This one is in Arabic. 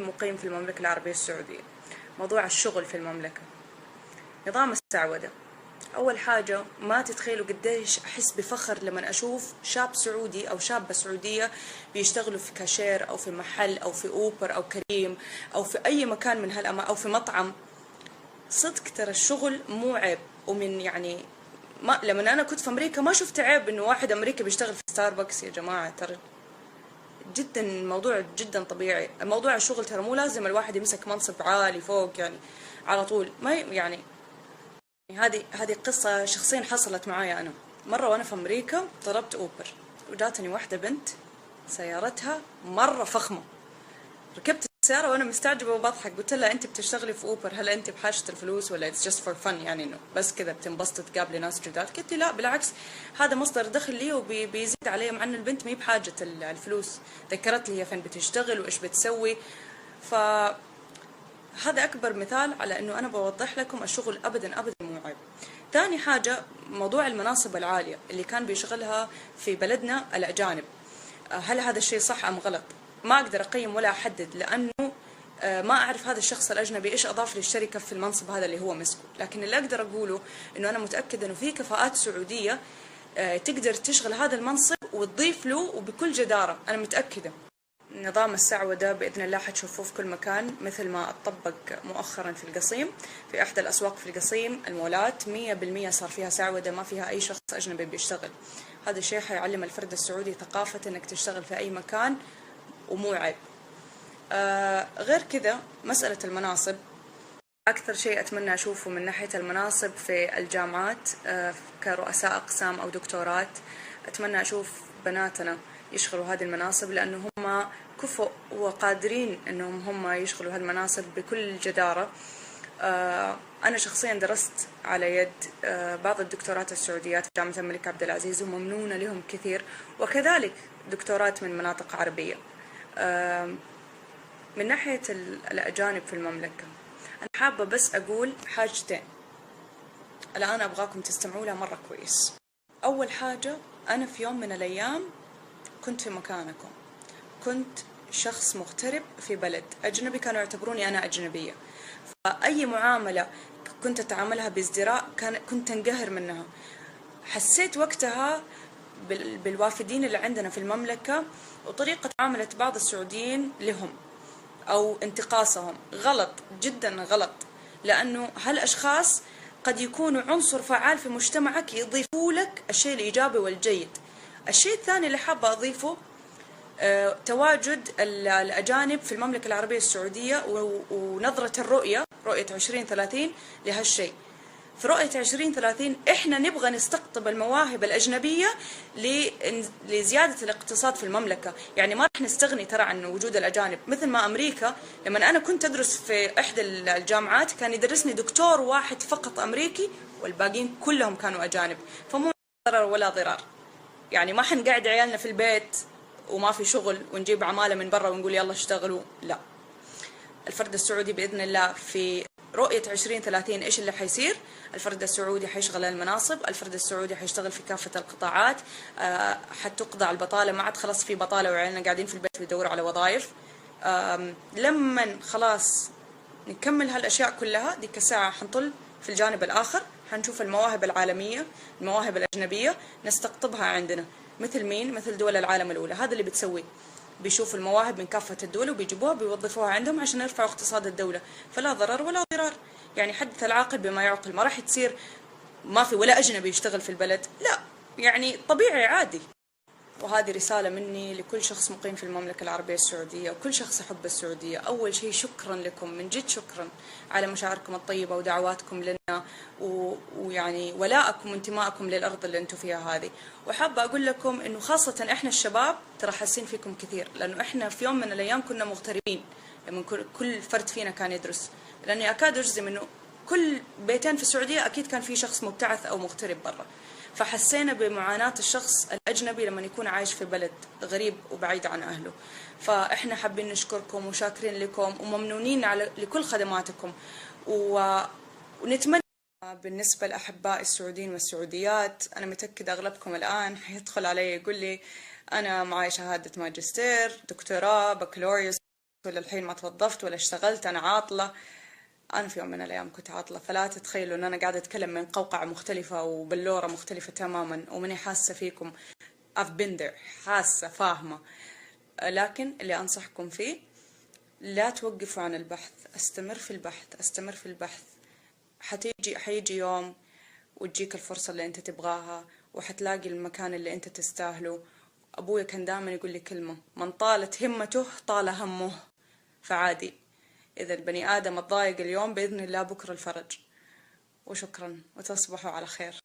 مقيم في المملكة العربية السعودية. موضوع الشغل في المملكة، نظام السعودة. أول حاجة ما تتخيلوا قديش أحس بفخر لما أشوف شاب سعودي أو شابة سعودية بيشتغلوا في كاشير أو في محل أو في أوبر أو كريم أو في أي مكان من أو في مطعم. صدق ترى الشغل مو عيب، ومن يعني ما لما أنا كنت في أمريكا ما شفت عيب إنه واحد أمريكي بيشتغل في ستاربكس. يا جماعة ترى جدا الموضوع جدا طبيعي. موضوع الشغل ترى مو لازم الواحد يمسك منصب عالي فوق يعني على طول. ما يعني هذه قصة شخصيا حصلت معايا أنا. مرة وأنا في أمريكا طلبت أوبر، وجاتني واحدة بنت سيارتها مرة فخمة. ركبت السيارة وأنا مستعجبة وبضحك، قلت لها أنت بتشتغلي في أوبر، هل أنت بحاجة الفلوس ولا it's just for fun؟ يعني إنه بس كذا بتنبسطي تقابلي ناس جداد؟ قلت لي لا بالعكس، هذا مصدر دخل لي وبيزيد علي، مع إن البنت ما هي بحاجة الفلوس. ذكرت لي هي فين بتشتغل وإيش بتسوي. هذا أكبر مثال على أنه أنا بوضح لكم الشغل أبدا أبدا مو عيب. ثاني حاجة موضوع المناصب العالية اللي كان بيشغلها في بلدنا الأجانب. هل هذا الشيء صح أم غلط؟ ما أقدر أقيم ولا أحدد، لأنه ما أعرف هذا الشخص الأجنبي إيش أضاف للشركة في المنصب هذا اللي هو مسكه. لكن اللي أقدر أقوله أنه أنا متأكدة أنه في كفاءات سعودية تقدر تشغل هذا المنصب وتضيف له وبكل جدارة، أنا متأكدة. نظام السعودة بإذن الله حتشوفوه في كل مكان، مثل ما اتطبق مؤخرا في القصيم، في إحدى الأسواق في القصيم المولات 100% صار فيها سعودة، ما فيها أي شخص أجنبي بيشتغل. هذا الشيء حيعلم الفرد السعودي ثقافة أنك تشتغل في أي مكان ومو عيب. غير كذا مسألة المناصب، أكثر شيء أتمنى أشوفه من ناحية المناصب في الجامعات كرؤساء أقسام أو دكتورات. أتمنى أشوف بناتنا يشغلوا هذه المناصب، لأنه هم كفؤ وقادرين أنهم هم يشغلوا هذه المناصب بكل جدارة. أنا شخصيا درست على يد بعض الدكتورات السعوديات في جامعة الملك عبد العزيز وممنونة لهم كثير، وكذلك دكتورات من مناطق عربية. من ناحية الأجانب في المملكة، أنا حابة بس أقول حاجتين الآن أبغاكم تستمعوا لها مرة كويس. أول حاجة، أنا في يوم من الأيام كنت في مكانكم، كنت شخص مغترب في بلد أجنبي، كانوا يعتبروني أنا أجنبية، فأي معاملة كنت أتعاملها بازدراء كنت تنقهر منها. حسيت وقتها بالوافدين اللي عندنا في المملكة وطريقة معاملة بعض السعوديين لهم أو انتقاصهم غلط، جدا غلط، لأنه هالأشخاص قد يكونوا عنصر فعال في مجتمعك، يضيفوا لك الشيء الإيجابي والجيد. الشيء الثاني اللي حابة أضيفه تواجد الأجانب في المملكة العربية السعودية ونظرة الرؤية، رؤية 2030 لهالشيء. في رؤية 2030 إحنا نبغى نستقطب المواهب الأجنبية لزيادة الاقتصاد في المملكة. يعني ما رح نستغني ترى عن وجود الأجانب، مثل ما أمريكا لما أنا كنت أدرس في إحدى الجامعات كان يدرسني دكتور واحد فقط أمريكي والباقين كلهم كانوا أجانب، فمو ضرر ولا ضرار. يعني ما حنقعد عيالنا في البيت وما في شغل ونجيب عمالة من برا ونقول يلا اشتغلوا، لا. الفرد السعودي بإذن الله في رؤية 2030 إيش اللي حيصير؟ الفرد السعودي حيشغل المناصب، الفرد السعودي حيشتغل في كافة القطاعات، حتقضى البطالة، ما عاد خلاص في بطالة وعيالنا قاعدين في البيت بيدوروا على وظائف. لما خلاص نكمل هالأشياء كلها، ديك الساعة حنطل في الجانب الآخر، حنشوف المواهب العالمية، المواهب الأجنبية نستقطبها عندنا. مثل مين؟ مثل دول العالم الأولى. هذا اللي بتسويه، بيشوفوا المواهب من كافة الدول وبيجيبوها بيوظفوها عندهم عشان يرفعوا اقتصاد الدولة، فلا ضرر ولا ضرار. يعني حدث العاقل بما يعقل، ما راح تصير ما في ولا أجنبي يشتغل في البلد، لا، يعني طبيعي عادي. وهذه رسالة مني لكل شخص مقيم في المملكة العربية السعودية وكل شخص يحب السعودية. أول شيء شكرا لكم، من جد شكرا على مشاعركم الطيبة ودعواتكم لنا ويعني ولائكم وانتمائكم للأرض اللي أنتم فيها هذه. وحابة أقول لكم إنه خاصة إحنا الشباب ترى حاسين فيكم كثير، لأنه إحنا في يوم من الأيام كنا مغتربين لما كل فرد فينا كان يدرس، لأني أكاد أجزم إنه كل بيتين في السعودية أكيد كان في شخص مبتعث أو مغترب برا، فحسينا بمعاناة الشخص الأجنبي لما يكون عايش في بلد غريب وبعيد عن أهله. فإحنا حابين نشكركم وشاكرين لكم وممنونين لكل خدماتكم ونتمنى. بالنسبة لأحباء السعوديين والسعوديات، أنا متأكدة أغلبكم الآن حيدخل علي يقول لي أنا معاي شهادة ماجستير، دكتوراه، بكالوريوس، ولا الحين ما توظفت ولا اشتغلت، أنا عاطلة. أنا في يوم من الأيام كنت عاطلة، فلا تتخيلوا أن أنا قاعدة أتكلم من قوقعة مختلفة وبلورة مختلفة تماما، وماني حاسة فيكم. I've been there، حاسة فاهمة. لكن اللي أنصحكم فيه، لا توقفوا عن البحث، استمر في البحث، استمر في البحث. حيجي يوم وتجيك الفرصة اللي أنت تبغاها، وحتلاقي المكان اللي أنت تستاهله. أبويا كان دائما يقول لي كلمة: من طالت همته طال همه. فعادي، إذا البني آدم اتضايق اليوم بإذن الله بكرة الفرج. وشكرا، وتصبحوا على خير.